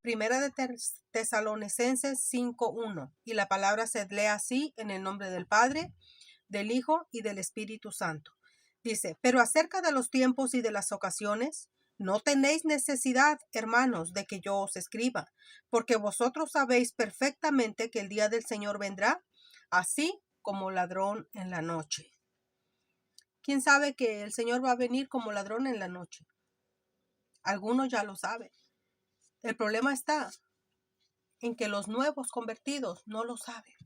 Primera de Tesalonicenses 5:1. Y la palabra se lee así en el nombre del Padre, del Hijo y del Espíritu Santo. Dice, pero acerca de los tiempos y de las ocasiones, no tenéis necesidad, hermanos, de que yo os escriba, porque vosotros sabéis perfectamente que el día del Señor vendrá, así como ladrón en la noche. ¿Quién sabe que el Señor va a venir como ladrón en la noche? Algunos ya lo saben. El problema está en que los nuevos convertidos no lo saben.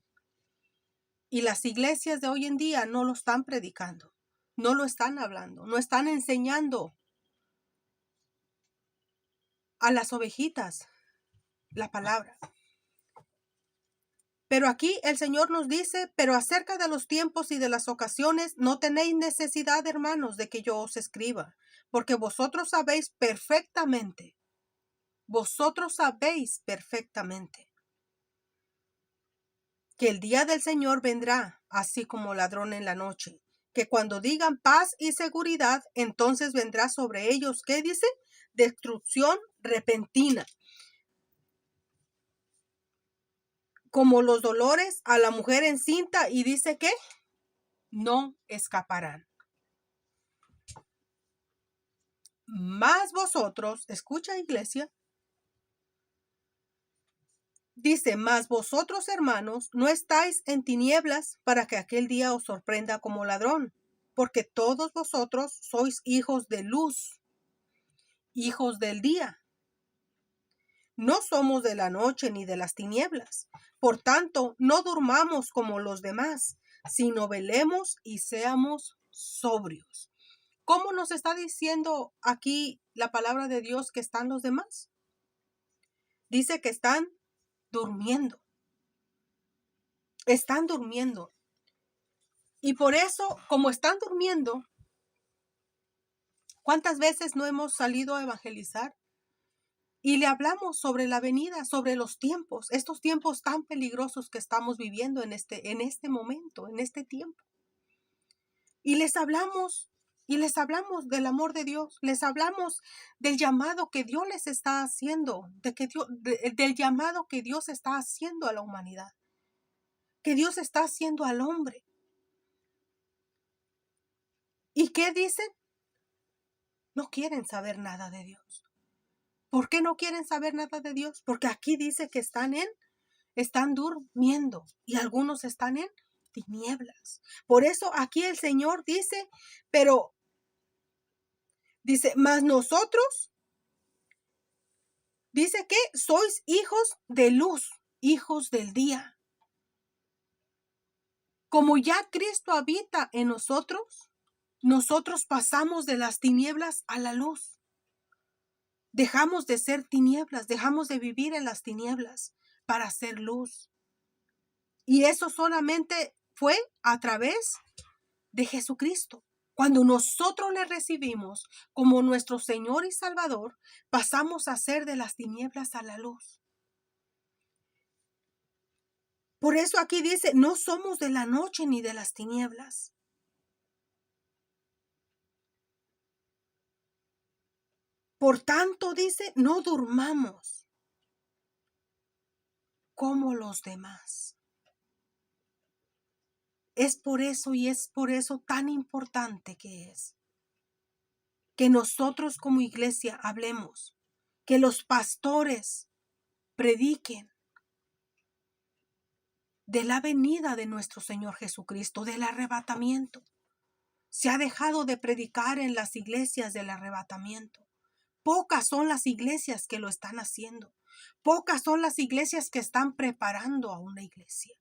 Y las iglesias de hoy en día no lo están predicando, no lo están hablando, no están enseñando a las ovejitas la palabra. Pero aquí el Señor nos dice, pero acerca de los tiempos y de las ocasiones, no tenéis necesidad, hermanos, de que yo os escriba, porque vosotros sabéis perfectamente que el día del Señor vendrá, así como ladrón en la noche, que cuando digan paz y seguridad, entonces vendrá sobre ellos, ¿qué dice? Destrucción repentina, como los dolores a la mujer encinta, y dice que no escaparán. Mas vosotros, escucha iglesia, dice, mas vosotros hermanos, no estáis en tinieblas para que aquel día os sorprenda como ladrón, porque todos vosotros sois hijos de luz, hijos del día. No somos de la noche ni de las tinieblas. Por tanto, no durmamos como los demás, sino velemos y seamos sobrios. ¿Cómo nos está diciendo aquí la palabra de Dios que están los demás? Dice que están durmiendo. Están durmiendo. Y por eso, como están durmiendo, ¿cuántas veces no hemos salido a evangelizar? Y le hablamos sobre la venida, sobre los tiempos, estos tiempos tan peligrosos que estamos viviendo en este momento, en este tiempo. Y les hablamos del amor de Dios, les hablamos del llamado que Dios les está haciendo, del llamado que Dios está haciendo a la humanidad, que Dios está haciendo al hombre. ¿Y qué dicen? No quieren saber nada de Dios. ¿Por qué no quieren saber nada de Dios? Porque aquí dice que están durmiendo y algunos están en tinieblas. Por eso aquí el Señor dice, mas nosotros, dice que sois hijos de luz, hijos del día. Como ya Cristo habita en nosotros, nosotros pasamos de las tinieblas a la luz. Dejamos de ser tinieblas, dejamos de vivir en las tinieblas para ser luz. Y eso solamente fue a través de Jesucristo. Cuando nosotros le recibimos como nuestro Señor y Salvador, pasamos a ser de las tinieblas a la luz. Por eso aquí dice, no somos de la noche ni de las tinieblas. Por tanto, dice, no durmamos como los demás. Es por eso tan importante que es que nosotros como iglesia hablemos, que los pastores prediquen de la venida de nuestro Señor Jesucristo, del arrebatamiento. Se ha dejado de predicar en las iglesias del arrebatamiento. Pocas son las iglesias que lo están haciendo. Pocas son las iglesias que están preparando a una iglesia.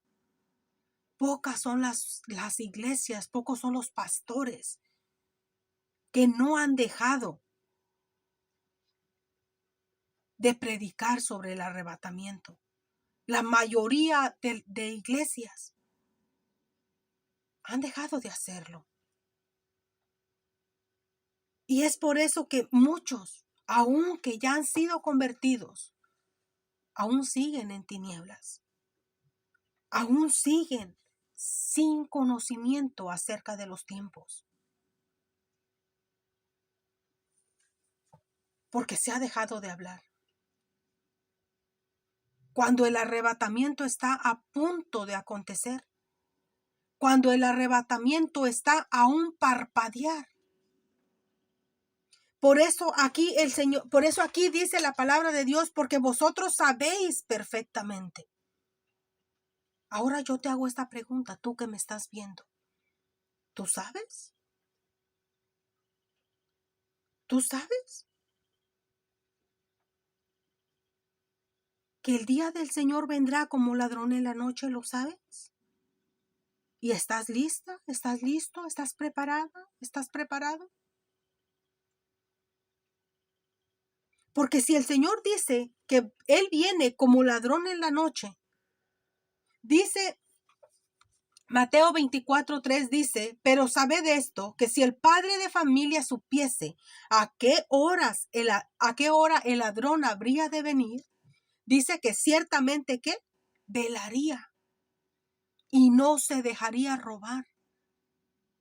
Pocas son las iglesias, pocos son los pastores que no han dejado de predicar sobre el arrebatamiento. La mayoría de iglesias han dejado de hacerlo. Y es por eso que muchos, aunque ya han sido convertidos, aún siguen en tinieblas. Aún siguen sin conocimiento acerca de los tiempos. Porque se ha dejado de hablar. cuando el arrebatamiento está a punto de acontecer, cuando el arrebatamiento está a un parpadear. Por eso aquí el Señor, por eso aquí dice la palabra de Dios, porque vosotros sabéis perfectamente. Ahora yo te hago esta pregunta, tú que me estás viendo. ¿Tú sabes? ¿Tú sabes que el día del Señor vendrá como ladrón en la noche? ¿Lo sabes? ¿Y estás lista? ¿Estás listo? ¿Estás preparada? ¿Estás preparado? Porque si el Señor dice que Él viene como ladrón en la noche, dice Mateo 24:3 dice, pero sabed esto, que si el padre de familia supiese a qué hora el ladrón habría de venir, dice que ciertamente que velaría y no se dejaría robar,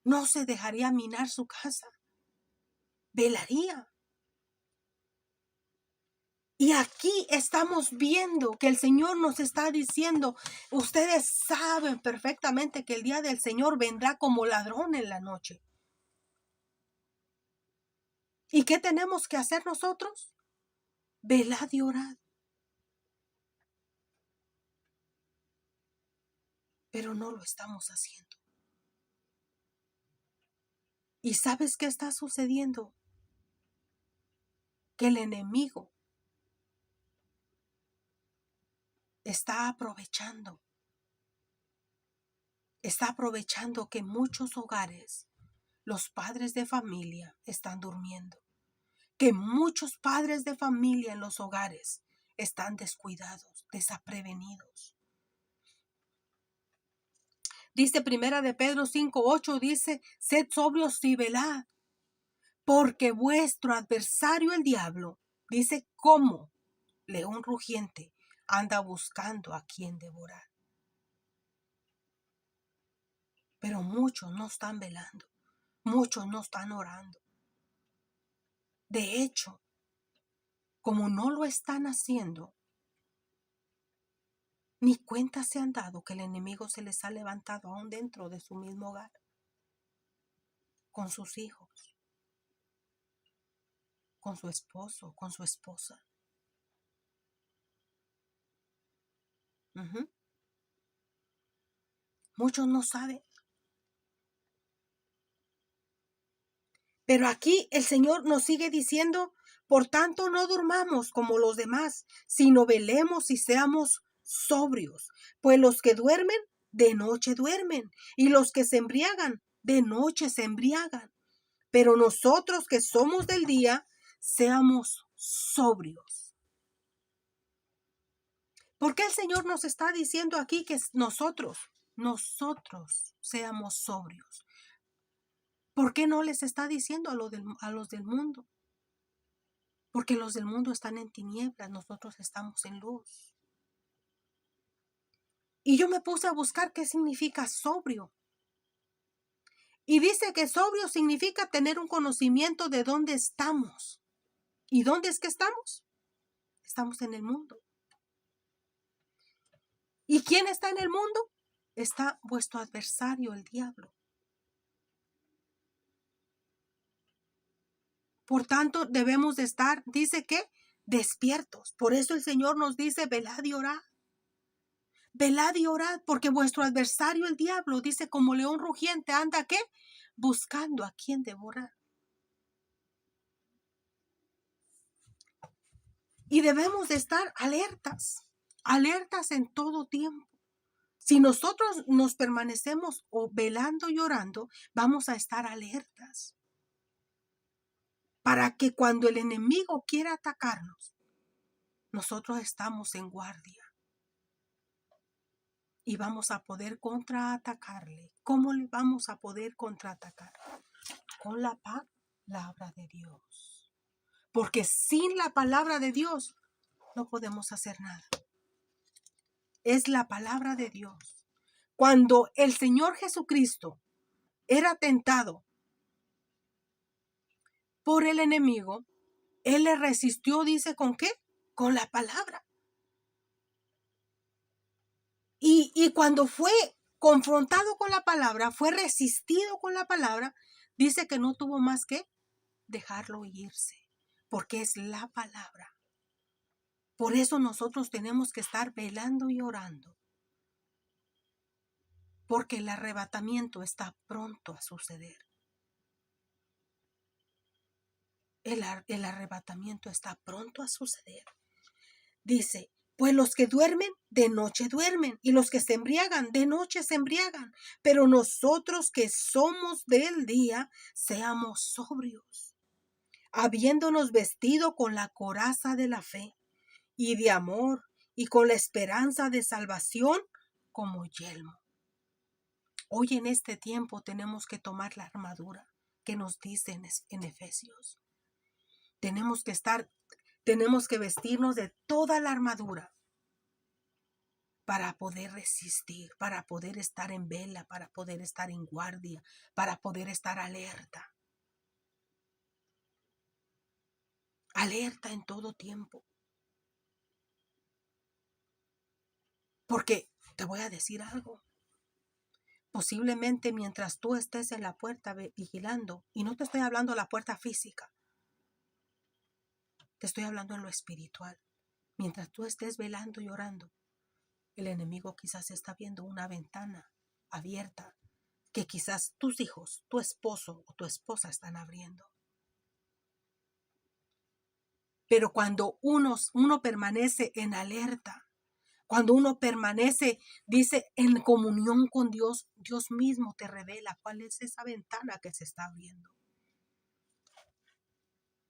no se dejaría minar su casa, velaría. Y aquí estamos viendo que el Señor nos está diciendo, ustedes saben perfectamente que el día del Señor vendrá como ladrón en la noche. ¿Y qué tenemos que hacer nosotros? Velad y orad. Pero no lo estamos haciendo. ¿Y sabes qué está sucediendo? Que el enemigo está aprovechando que muchos hogares, los padres de familia están durmiendo, que muchos padres de familia en los hogares están descuidados, desaprevenidos. Dice Primera de Pedro 5:8, dice, sed sobrios y velad, porque vuestro adversario el diablo, dice, como león rugiente, anda buscando a quien devorar. Pero muchos no están velando, muchos no están orando. De hecho, como no lo están haciendo, ni cuenta se han dado que el enemigo se les ha levantado aún dentro de su mismo hogar, con sus hijos, con su esposo, con su esposa. Muchos no saben. Pero aquí el Señor nos sigue diciendo, por tanto no durmamos como los demás, sino velemos y seamos sobrios, pues los que duermen, de noche duermen, y los que se embriagan, de noche se embriagan. Pero nosotros que somos del día, seamos sobrios. ¿Por qué el Señor nos está diciendo aquí que nosotros seamos sobrios? ¿Por qué no les está diciendo a los del mundo? Porque los del mundo están en tinieblas, nosotros estamos en luz. Y yo me puse a buscar qué significa sobrio. Y dice que sobrio significa tener un conocimiento de dónde estamos. ¿Y dónde es que estamos? Estamos en el mundo. ¿Y quién está en el mundo? Está vuestro adversario, el diablo. Por tanto, debemos de estar, dice que, despiertos. Por eso el Señor nos dice, velad y orad. Velad y orad, porque vuestro adversario, el diablo, dice, como león rugiente, anda, ¿qué? Buscando a quien devorar. Y debemos de estar alertas, alertas en todo tiempo. Si nosotros nos permanecemos velando y orando, vamos a estar alertas. Para que cuando el enemigo quiera atacarnos, nosotros estamos en guardia. Y vamos a poder contraatacarle. ¿Cómo le vamos a poder contraatacar? Con la palabra de Dios. Porque sin la palabra de Dios no podemos hacer nada. Es la palabra de Dios. Cuando el Señor Jesucristo era tentado por el enemigo, Él le resistió, dice, ¿con qué? Con la palabra. Y cuando fue confrontado con la palabra, fue resistido con la palabra, dice que no tuvo más que dejarlo irse, porque es la palabra. Por eso nosotros tenemos que estar velando y orando, porque el arrebatamiento está pronto a suceder. El arrebatamiento está pronto a suceder. Dice, pues los que duermen, de noche duermen, y los que se embriagan, de noche se embriagan. Pero nosotros que somos del día, seamos sobrios, habiéndonos vestido con la coraza de la fe y de amor, y con la esperanza de salvación como yelmo. Hoy en este tiempo tenemos que tomar la armadura que nos dice en Efesios. Tenemos que vestirnos de toda la armadura para poder resistir, para poder estar en vela, para poder estar en guardia, para poder estar alerta. Alerta en todo tiempo. Porque te voy a decir algo. Posiblemente mientras tú estés en la puerta vigilando, y no te estoy hablando de la puerta física, te estoy hablando en lo espiritual. Mientras tú estés velando y orando, el enemigo quizás está viendo una ventana abierta que quizás tus hijos, tu esposo o tu esposa están abriendo. Pero cuando uno permanece en alerta, cuando uno permanece, dice, en comunión con Dios, Dios mismo te revela cuál es esa ventana que se está abriendo.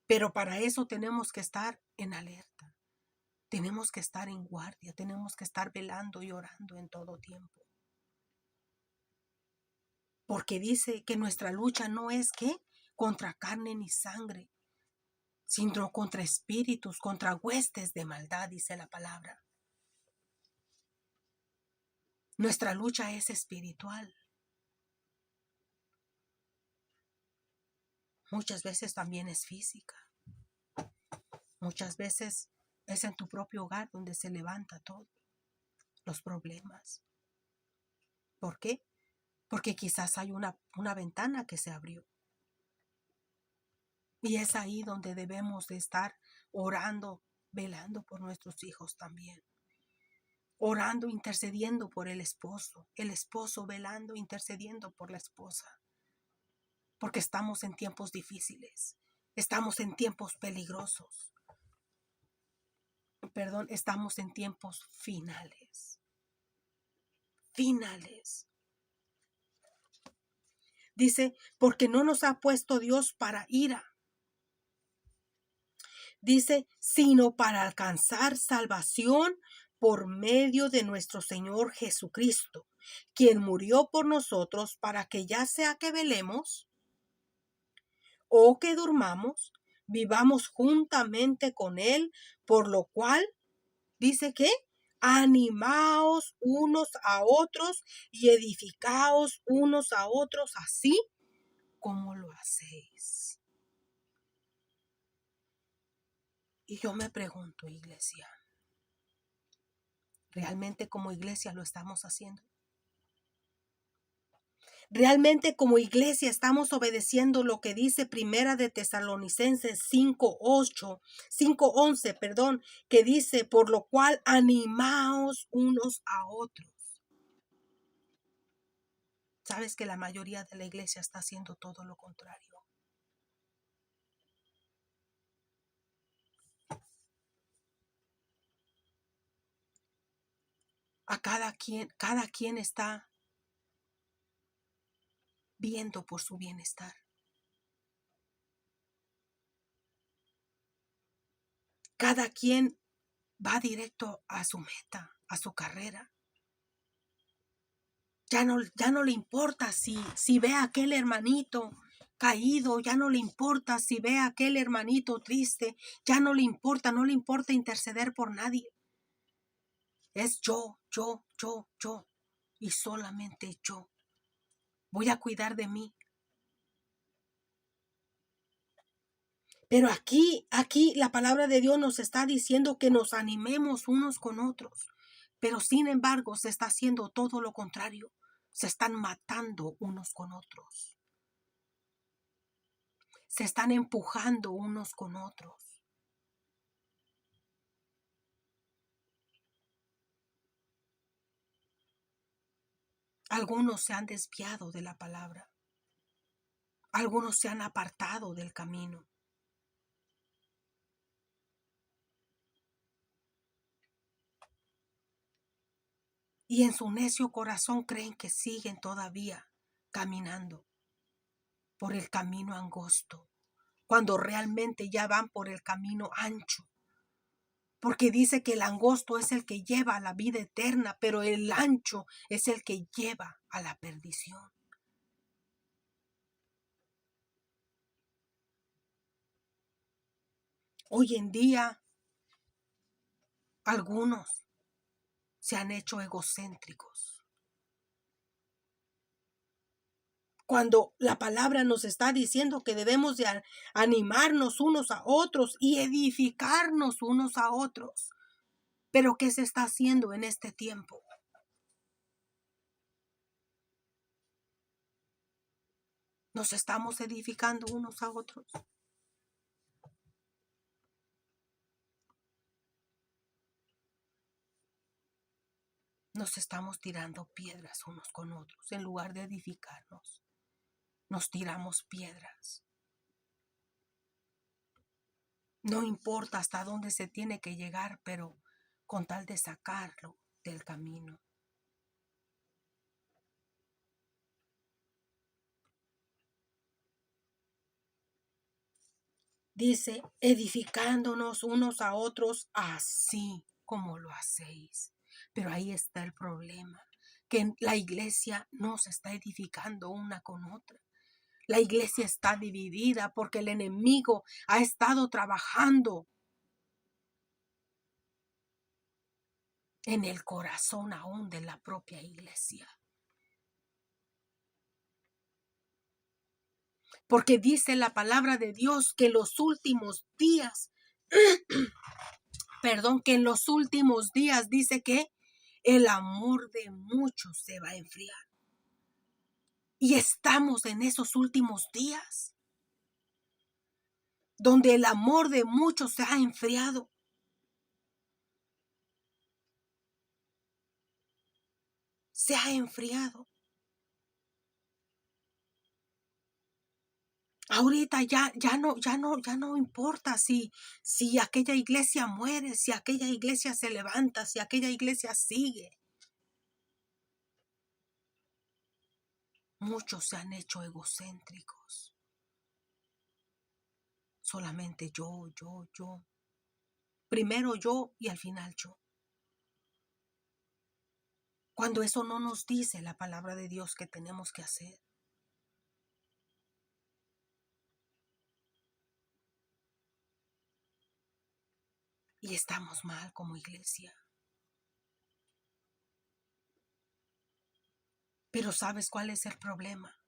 Pero para eso tenemos que estar en alerta. Tenemos que estar en guardia, tenemos que estar velando y orando en todo tiempo. Porque dice que nuestra lucha no es que contra carne ni sangre, sino contra espíritus, contra huestes de maldad, dice la palabra. Nuestra lucha es espiritual. Muchas veces también es física. Muchas veces es en tu propio hogar donde se levanta todo, los problemas. ¿Por qué? Porque quizás hay una ventana que se abrió. Y es ahí donde debemos de estar orando, velando por nuestros hijos también. Orando, intercediendo por el esposo velando, intercediendo por la esposa. Porque estamos en tiempos difíciles, estamos en tiempos peligrosos. Estamos en tiempos finales. Dice, porque no nos ha puesto Dios para ira. Dice, sino para alcanzar salvación por medio de nuestro Señor Jesucristo, quien murió por nosotros para que ya sea que velemos o que durmamos, vivamos juntamente con Él, por lo cual, dice que, animaos unos a otros y edificaos unos a otros así como lo hacéis. Y yo me pregunto, iglesia, ¿realmente como iglesia lo estamos haciendo? ¿Realmente como iglesia estamos obedeciendo lo que dice Primera de Tesalonicenses 5:11, que dice, por lo cual animaos unos a otros? Sabes que la mayoría de la iglesia está haciendo todo lo contrario. Cada quien está viendo por su bienestar. Cada quien va directo a su meta, a su carrera. Ya no le importa si ve a aquel hermanito caído, ya no le importa si ve a aquel hermanito triste, ya no le importa interceder por nadie. Es yo, y solamente yo. Voy a cuidar de mí. Pero aquí la palabra de Dios nos está diciendo que nos animemos unos con otros, Pero sin embargo se está haciendo todo lo contrario. Se están matando unos con otros. Se están empujando unos con otros. Algunos se han desviado de la palabra. Algunos se han apartado del camino. Y en su necio corazón creen que siguen todavía caminando por el camino angosto, cuando realmente ya van por el camino ancho. Porque dice que el angosto es el que lleva a la vida eterna, pero el ancho es el que lleva a la perdición. Hoy en día, algunos se han hecho egocéntricos. Cuando la palabra nos está diciendo que debemos de animarnos unos a otros y edificarnos unos a otros. Pero ¿qué se está haciendo en este tiempo? ¿Nos estamos edificando unos a otros? Nos estamos tirando piedras unos con otros en lugar de edificarnos. Nos tiramos piedras. No importa hasta dónde se tiene que llegar, pero con tal de sacarlo del camino. Dice, edificándonos unos a otros así como lo hacéis. Pero ahí está el problema, que la iglesia no se está edificando una con otra. La iglesia está dividida porque el enemigo ha estado trabajando en el corazón aún de la propia iglesia. Porque dice la palabra de Dios que en los últimos días, que en los últimos días dice que el amor de muchos se va a enfriar. Y estamos en esos últimos días, donde el amor de muchos se ha enfriado. Se ha enfriado. Ahorita ya no importa si aquella iglesia muere, si aquella iglesia se levanta, si aquella iglesia sigue. Muchos se han hecho egocéntricos. Solamente yo. Primero yo y al final yo. Cuando eso no nos dice la palabra de Dios que tenemos que hacer. Y estamos mal como iglesia. Pero ¿sabes cuál es el problema?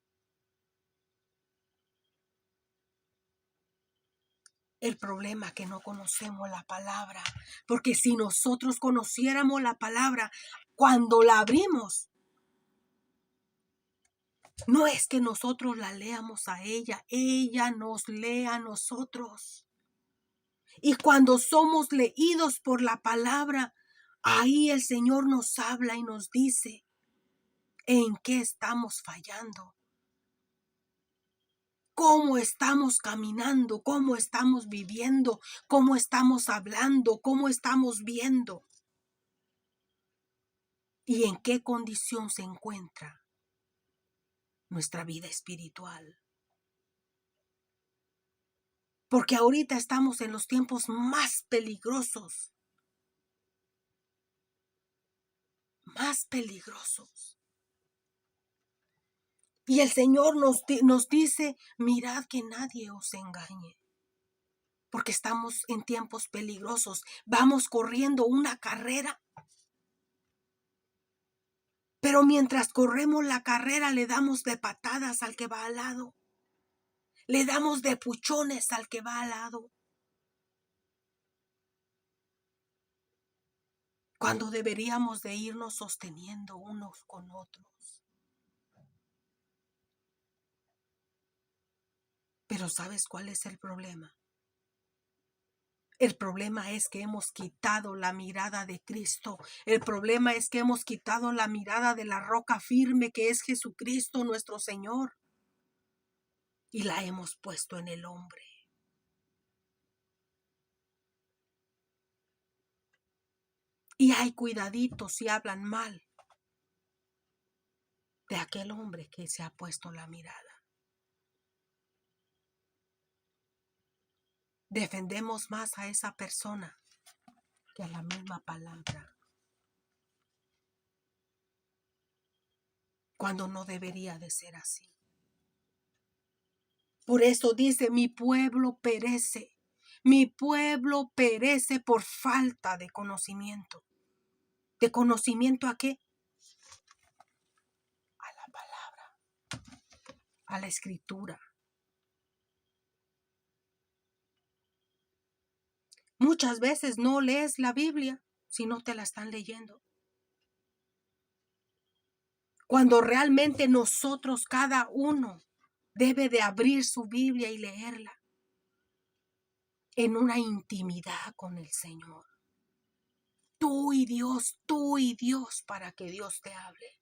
El problema es que no conocemos la palabra. Porque si nosotros conociéramos la palabra, cuando la abrimos, no es que nosotros la leamos a ella nos lee a nosotros. Y cuando somos leídos por la palabra, ahí el Señor nos habla y nos dice en qué estamos fallando, cómo estamos caminando, cómo estamos viviendo, cómo estamos hablando, cómo estamos viendo y en qué condición se encuentra nuestra vida espiritual. Porque ahorita estamos en los tiempos más peligrosos. Más peligrosos. Y el Señor nos dice, mirad que nadie os engañe. Porque estamos en tiempos peligrosos. Vamos corriendo una carrera. Pero mientras corremos la carrera le damos de patadas al que va al lado. Le damos de puchones al que va al lado. cuando deberíamos de irnos sosteniendo unos con otros. Pero ¿sabes cuál es el problema? El problema es que hemos quitado la mirada de Cristo. El problema es que hemos quitado la mirada de la roca firme que es Jesucristo nuestro Señor. Y la hemos puesto en el hombre. Y hay cuidaditos si hablan mal de aquel hombre que se ha puesto la mirada. Defendemos más a esa persona que a la misma palabra, cuando no debería de ser así. Por eso dice, mi pueblo perece por falta de conocimiento. ¿De conocimiento a qué? A la palabra, a la escritura. Muchas veces no lees la Biblia si no te la están leyendo. Cuando realmente nosotros, cada uno, debe de abrir su Biblia y leerla en una intimidad con el Señor. Tú y Dios, para que Dios te hable.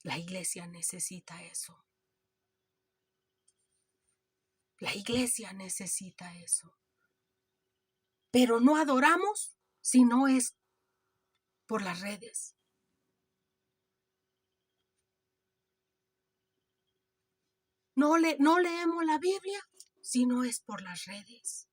La iglesia necesita eso. La iglesia necesita eso. Pero no adoramos si no es por las redes. No leemos la Biblia si no es por las redes.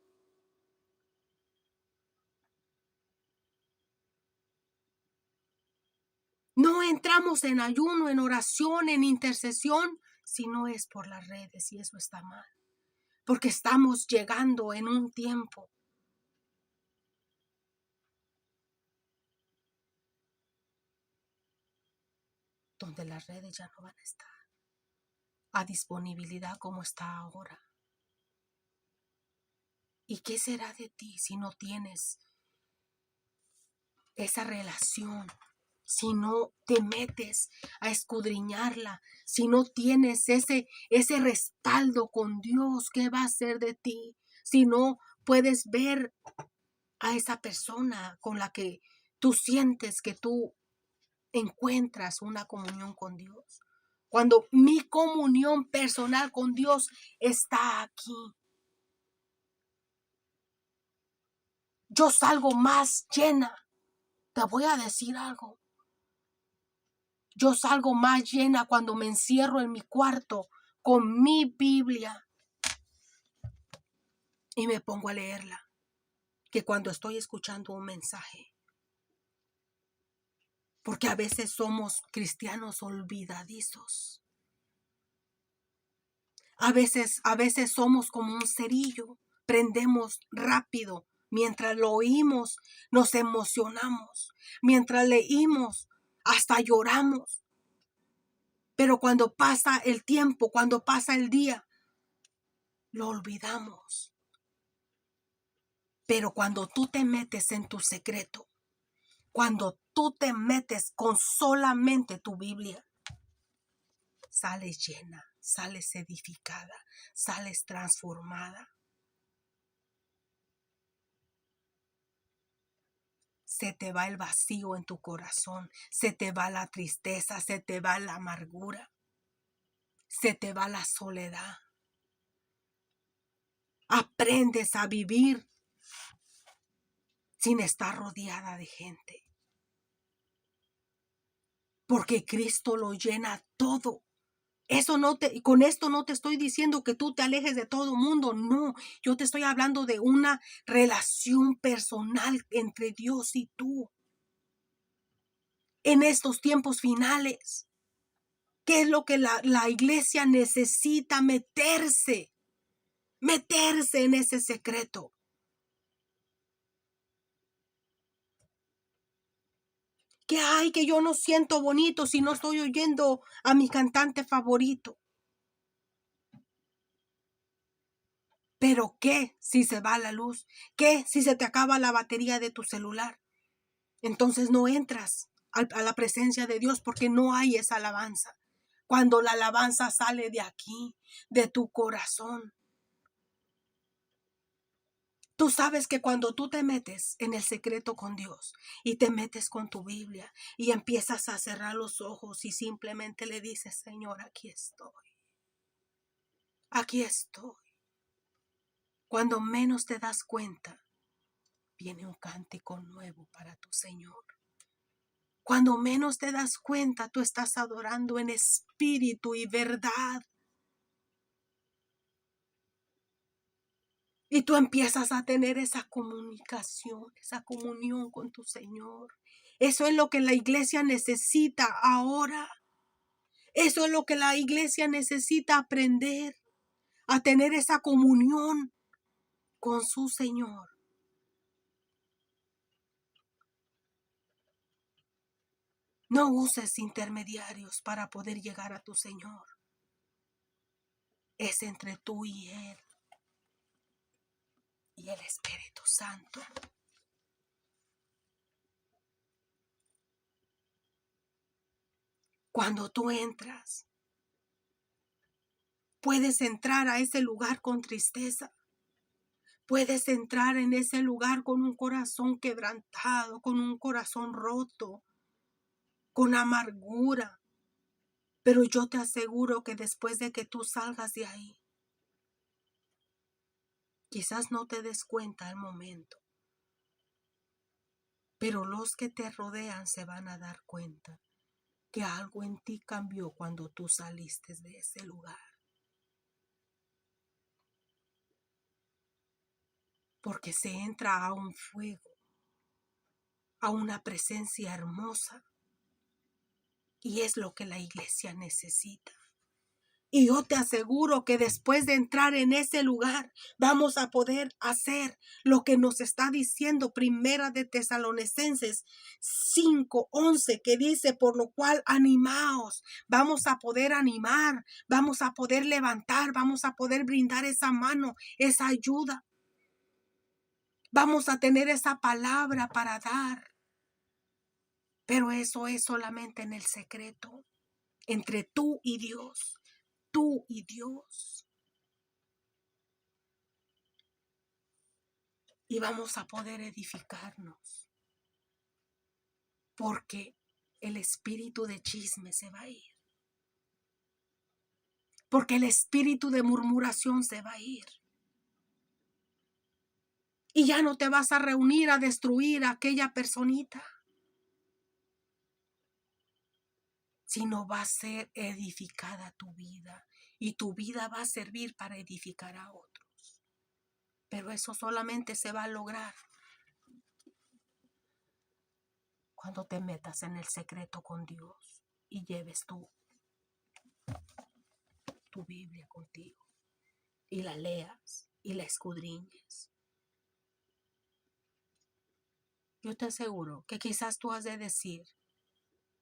No entramos en ayuno, en oración, en intercesión, si no es por las redes, y eso está mal. Porque estamos llegando en un tiempo donde las redes ya no van a estar a disponibilidad como está ahora. ¿Y qué será de ti si no tienes esa relación? Si no te metes a escudriñarla, si no tienes ese respaldo con Dios, ¿qué va a hacer de ti? Si no puedes ver a esa persona con la que tú sientes que tú encuentras una comunión con Dios. Cuando mi comunión personal con Dios está aquí, yo salgo más llena. Te voy a decir algo. Yo salgo más llena cuando me encierro en mi cuarto con mi Biblia y me pongo a leerla, que cuando estoy escuchando un mensaje. Porque a veces somos cristianos olvidadizos. A veces somos como un cerillo, prendemos rápido. Mientras lo oímos, nos emocionamos. Mientras leímos, hasta lloramos. Pero cuando pasa el tiempo, cuando pasa el día, lo olvidamos. Pero cuando tú te metes en tu secreto, cuando tú te metes con solamente tu Biblia, sales llena, sales edificada, sales transformada. Se te va el vacío en tu corazón, se te va la tristeza, se te va la amargura, se te va la soledad. Aprendes a vivir sin estar rodeada de gente. Porque Cristo lo llena todo. Con esto no te estoy diciendo que tú te alejes de todo mundo, no. Yo te estoy hablando de una relación personal entre Dios y tú. En estos tiempos finales, ¿qué es lo que la iglesia necesita? Meterse en ese secreto. Que ay, que yo no siento bonito si no estoy oyendo a mi cantante favorito. Pero ¿qué si se va la luz? ¿Qué si se te acaba la batería de tu celular? Entonces no entras a la presencia de Dios porque no hay esa alabanza. Cuando la alabanza sale de aquí, de tu corazón. Tú sabes que cuando tú te metes en el secreto con Dios y te metes con tu Biblia y empiezas a cerrar los ojos y simplemente le dices, Señor, aquí estoy. Aquí estoy. Cuando menos te das cuenta, viene un cántico nuevo para tu Señor. Cuando menos te das cuenta, tú estás adorando en espíritu y verdad. Y tú empiezas a tener esa comunicación, esa comunión con tu Señor. Eso es lo que la iglesia necesita ahora. Eso es lo que la iglesia necesita aprender, a tener esa comunión con su Señor. No uses intermediarios para poder llegar a tu Señor. Es entre tú y Él y el Espíritu Santo. Cuando tú entras, puedes entrar a ese lugar con tristeza. Puedes entrar en ese lugar con un corazón quebrantado, con un corazón roto, con amargura. Pero yo te aseguro que después de que tú salgas de ahí, quizás no te des cuenta al momento, pero los que te rodean se van a dar cuenta que algo en ti cambió cuando tú saliste de ese lugar. Porque se entra a un fuego, a una presencia hermosa, y es lo que la iglesia necesita. Y yo te aseguro que después de entrar en ese lugar vamos a poder hacer lo que nos está diciendo Primera de Tesalonicenses 5:11, que dice, por lo cual animaos. Vamos a poder animar, vamos a poder levantar, vamos a poder brindar esa mano, esa ayuda. Vamos a tener esa palabra para dar. Pero eso es solamente en el secreto, entre tú y Dios. Tú y Dios. Y vamos a poder edificarnos. Porque el espíritu de chisme se va a ir. Porque el espíritu de murmuración se va a ir. Y ya no te vas a reunir a destruir a aquella personita. Sino va a ser edificada tu vida. Y tu vida va a servir para edificar a otros. Pero eso solamente se va a lograr cuando te metas en el secreto con Dios y lleves tu Biblia contigo y la leas y la escudriñes. Yo te aseguro que quizás tú has de decir,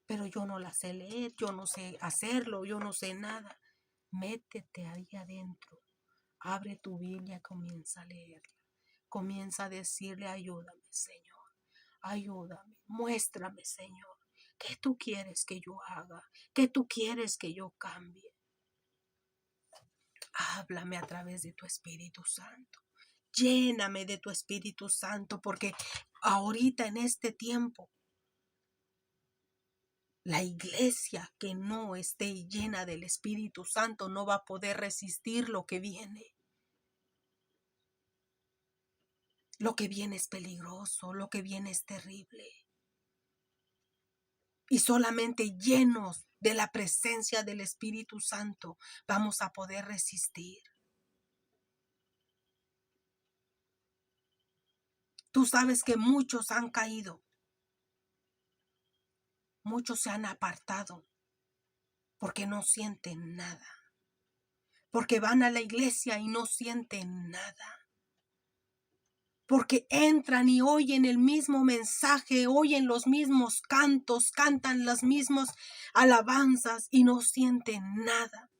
pero yo no la sé leer, yo no sé hacerlo, yo no sé nada. Métete ahí adentro, abre tu Biblia, comienza a leerla, comienza a decirle, ayúdame, Señor, ayúdame, muéstrame, Señor, ¿qué tú quieres que yo haga? ¿Qué tú quieres que yo cambie? Háblame a través de tu Espíritu Santo. Lléname de tu Espíritu Santo, porque ahorita en este tiempo, la iglesia que no esté llena del Espíritu Santo no va a poder resistir lo que viene. Lo que viene es peligroso, lo que viene es terrible. Y solamente llenos de la presencia del Espíritu Santo vamos a poder resistir. Tú sabes que muchos han caído. Muchos se han apartado porque no sienten nada. Porque van a la iglesia y no sienten nada. Porque entran y oyen el mismo mensaje, oyen los mismos cantos, cantan las mismas alabanzas y no sienten nada.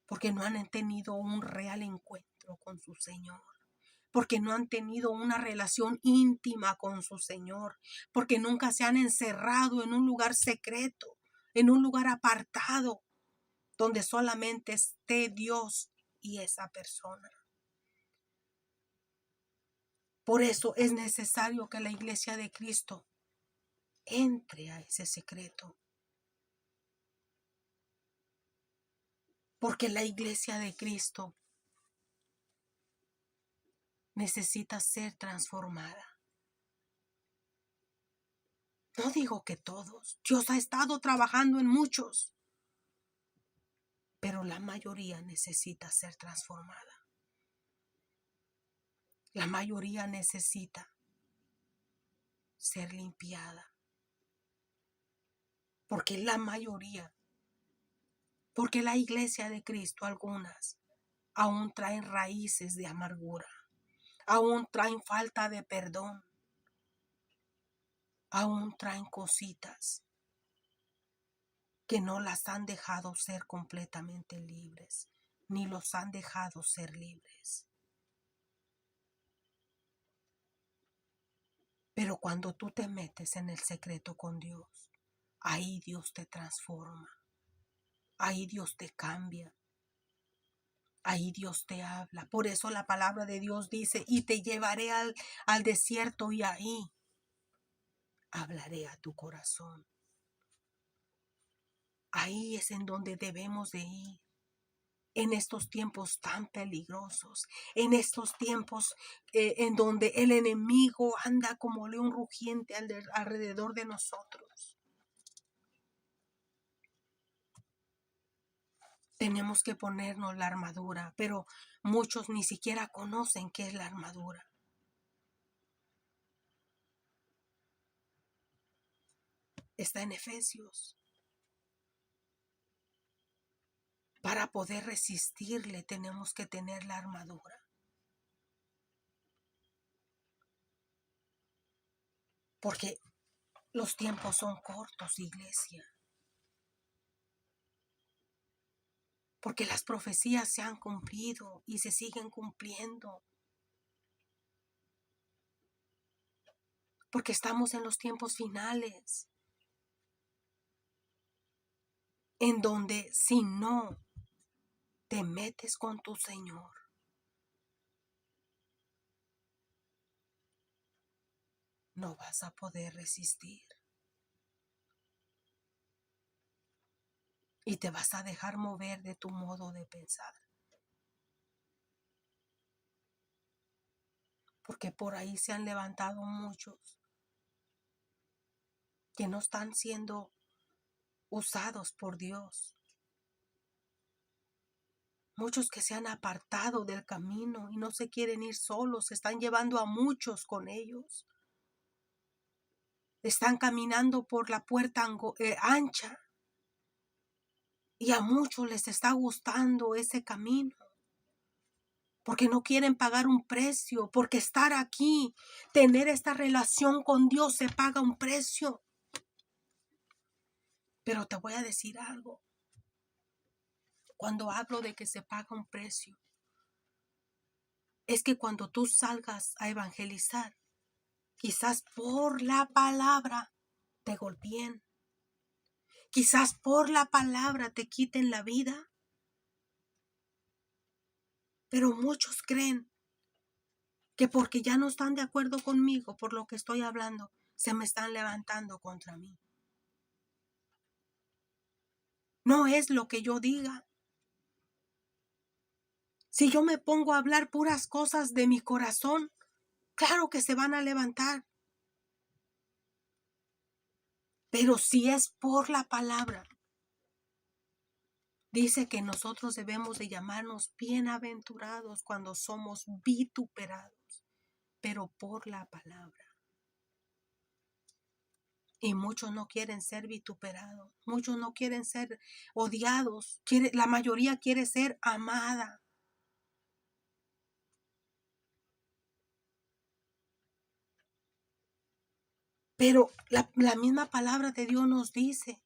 porque no han tenido un real encuentro con su Señor, porque no han tenido una relación íntima con su Señor, porque nunca se han encerrado en un lugar secreto, en un lugar apartado, donde solamente esté Dios y esa persona. Por eso es necesario que la iglesia de Cristo entre a ese secreto. Porque la iglesia de Cristo necesita ser transformada. No digo que todos. Dios ha estado trabajando en muchos. Pero la mayoría necesita ser transformada. La mayoría necesita ser limpiada. Porque la iglesia de Cristo, algunas, aún traen raíces de amargura. Aún traen falta de perdón. Aún traen cositas que no las han dejado ser completamente libres, ni los han dejado ser libres. Pero cuando tú te metes en el secreto con Dios, ahí Dios te transforma, ahí Dios te cambia, ahí Dios te habla. Por eso la palabra de Dios dice, y te llevaré al desierto y ahí hablaré a tu corazón. Ahí es en donde debemos de ir. En estos tiempos tan peligrosos, en estos tiempos en donde el enemigo anda como león rugiente alrededor de nosotros. Tenemos que ponernos la armadura, pero muchos ni siquiera conocen qué es la armadura. Está en Efesios. Para poder resistirle tenemos que tener la armadura. Porque los tiempos son cortos, iglesia. Porque las profecías se han cumplido y se siguen cumpliendo. Porque estamos en los tiempos finales. En donde si no te metes con tu Señor, no vas a poder resistir. Y te vas a dejar mover de tu modo de pensar. Porque por ahí se han levantado muchos que no están siendo usados por Dios. Muchos que se han apartado del camino y no se quieren ir solos, están llevando a muchos con ellos. Están caminando por la puerta ancha y a muchos les está gustando ese camino. Porque no quieren pagar un precio, porque estar aquí, tener esta relación con Dios se paga un precio. Pero te voy a decir algo. Cuando hablo de que se paga un precio, es que cuando tú salgas a evangelizar, quizás por la palabra te golpeen, quizás por la palabra te quiten la vida, pero muchos creen que porque ya no están de acuerdo conmigo por lo que estoy hablando, se me están levantando contra mí. No es lo que yo diga. Si yo me pongo a hablar puras cosas de mi corazón, claro que se van a levantar. Pero si es por la palabra, dice que nosotros debemos de llamarnos bienaventurados cuando somos vituperados, pero por la palabra. Y muchos no quieren ser vituperados, muchos no quieren ser odiados, la mayoría quiere ser amada. Pero la misma palabra de Dios nos dice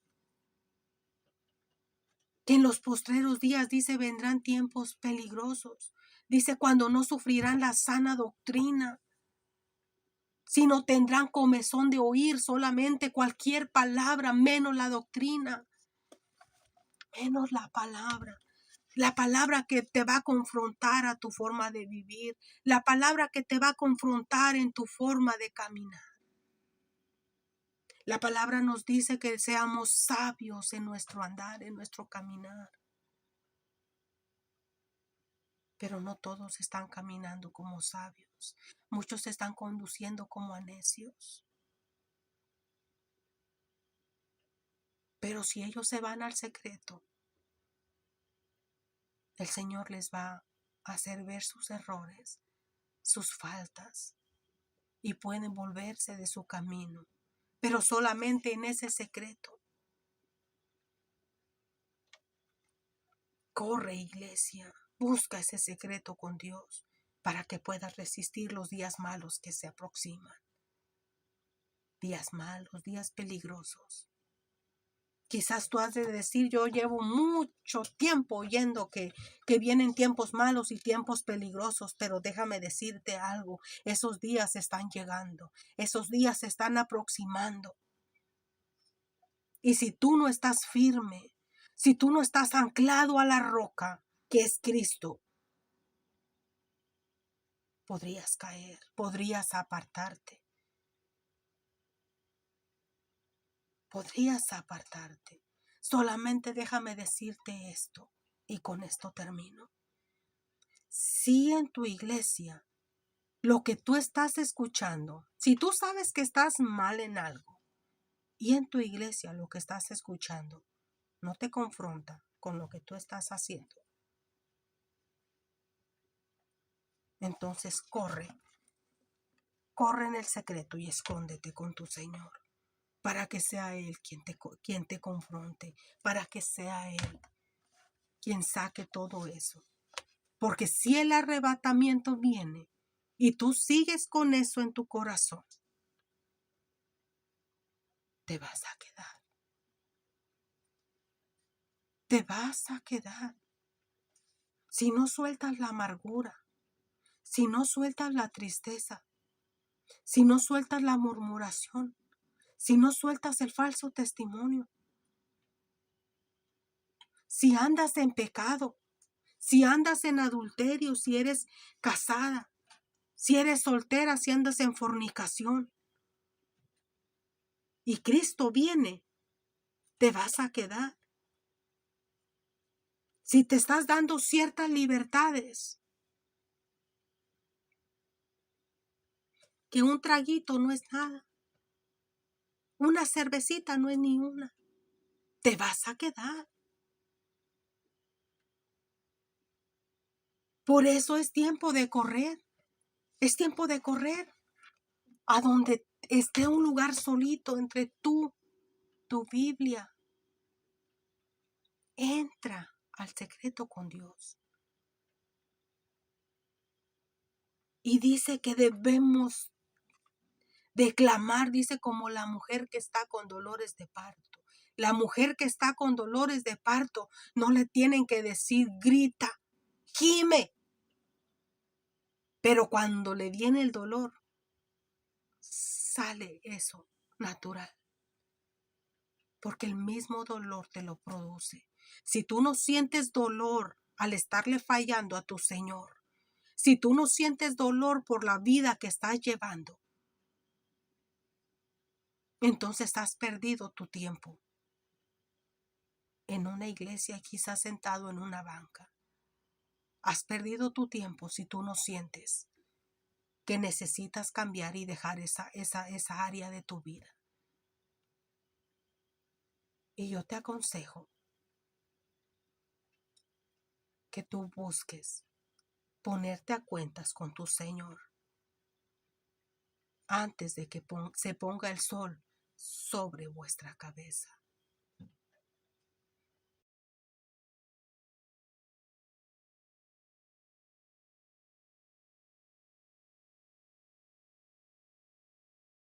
que en los postreros días, dice, vendrán tiempos peligrosos. Dice, cuando no sufrirán la sana doctrina, sino tendrán comezón de oír solamente cualquier palabra, menos la doctrina, menos la palabra que te va a confrontar a tu forma de vivir, la palabra que te va a confrontar en tu forma de caminar. La palabra nos dice que seamos sabios en nuestro andar, en nuestro caminar. Pero no todos están caminando como sabios. Muchos se están conduciendo como a necios. Pero si ellos se van al secreto, el Señor les va a hacer ver sus errores, sus faltas, y pueden volverse de su camino. Pero solamente en ese secreto. Corre, iglesia, busca ese secreto con Dios para que puedas resistir los días malos que se aproximan. Días malos, días peligrosos. Quizás tú has de decir, yo llevo mucho tiempo oyendo que vienen tiempos malos y tiempos peligrosos, pero déjame decirte algo, esos días están llegando, esos días se están aproximando. Y si tú no estás firme, si tú no estás anclado a la roca, que es Cristo, podrías caer, podrías apartarte. Podrías apartarte. Solamente déjame decirte esto, y con esto termino. Si en tu iglesia lo que tú estás escuchando, si tú sabes que estás mal en algo, y en tu iglesia lo que estás escuchando no te confronta con lo que tú estás haciendo, entonces corre en el secreto y escóndete con tu Señor, para que sea Él quien te confronte, para que sea Él quien saque todo eso. Porque si el arrebatamiento viene y tú sigues con eso en tu corazón, te vas a quedar. Te vas a quedar. Si no sueltas la amargura, si no sueltas la tristeza, si no sueltas la murmuración, si no sueltas el falso testimonio, si andas en pecado, si andas en adulterio, si eres casada, si eres soltera, si andas en fornicación, y Cristo viene, te vas a quedar. Si te estás dando ciertas libertades, que un traguito no es nada, una cervecita no es ni una, te vas a quedar. Por eso es tiempo de correr, es tiempo de correr a donde esté un lugar solito entre tú, tu Biblia. Entra al secreto con Dios. Y dice que debemos declamar, dice, como la mujer que está con dolores de parto. La mujer que está con dolores de parto no le tienen que decir grita, gime. Pero cuando le viene el dolor, sale eso natural. Porque el mismo dolor te lo produce. Si tú no sientes dolor al estarle fallando a tu Señor, si tú no sientes dolor por la vida que estás llevando, entonces has perdido tu tiempo en una iglesia, quizás sentado en una banca. Has perdido tu tiempo si tú no sientes que necesitas cambiar y dejar esa área de tu vida. Y yo te aconsejo que tú busques ponerte a cuentas con tu Señor antes de que se ponga el sol sobre vuestra cabeza.